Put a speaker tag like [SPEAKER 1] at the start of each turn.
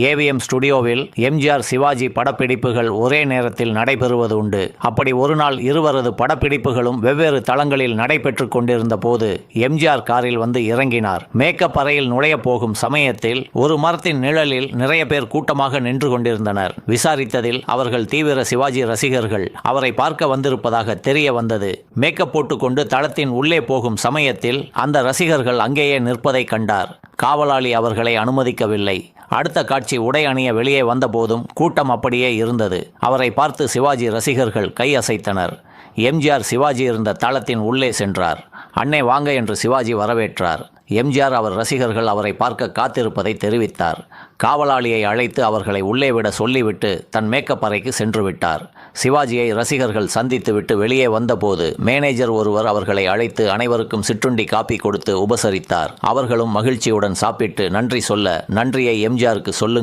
[SPEAKER 1] AVM ஸ்டுடியோவில் எம்ஜிஆர் சிவாஜி படப்பிடிப்புகள் ஒரே நேரத்தில் நடைபெறுவது உண்டு. அப்படி ஒரு நாள் இருவரது படப்பிடிப்புகளும் வெவ்வேறு தளங்களில் நடைபெற்று கொண்டிருந்த போது எம்ஜிஆர் காரில் வந்து இறங்கினார். மேக்கப் அறையில் நுழைய போகும் சமயத்தில் ஒரு மரத்தின் நிழலில் நிறைய பேர் கூட்டமாக நின்று கொண்டிருந்தனர். விசாரித்ததில் அவர்கள் தீவிர சிவாஜி ரசிகர்கள். அவரை பார்க்க வந்திருப்பதாக தெரிய வந்தது. மேக்கப் போட்டுக்கொண்டு தளத்தின் உள்ளே போகும் சமயத்தில் அந்த ரசிகர்கள் அங்கேயே நிற்பதை கண்டார். காவலாளி அவர்களை அனுமதிக்கவில்லை. அடுத்த காட்சி உடை அணிய வெளியே வந்தபோதும் கூட்டம் அப்படியே இருந்தது. அவரை பார்த்து சிவாஜி ரசிகர்கள் கை அசைத்தனர். எம்ஜிஆர் சிவாஜி இருந்த தளத்தின் உள்ளே சென்றார். அண்ணே வாங்க என்று சிவாஜி வரவேற்றார். எம்ஜிஆர் அவர் ரசிகர்கள் அவரை பார்க்க காத்திருப்பதை தெரிவித்தார். காவலாளியை அழைத்து அவர்களை உள்ளே விட சொல்லிவிட்டு தன் மேக்கப் அறைக்கு சென்று விட்டார். சிவாஜியை ரசிகர்கள் சந்தித்துவிட்டு வெளியே வந்தபோது மேனேஜர் ஒருவர் அவர்களை அழைத்து அனைவருக்கும் சிற்றுண்டி காப்பி கொடுத்து உபசரித்தார். அவர்களும் மகிழ்ச்சியுடன் சாப்பிட்டு நன்றி சொல்ல, நன்றியை எம்ஜிஆருக்கு சொல்லுங்கள்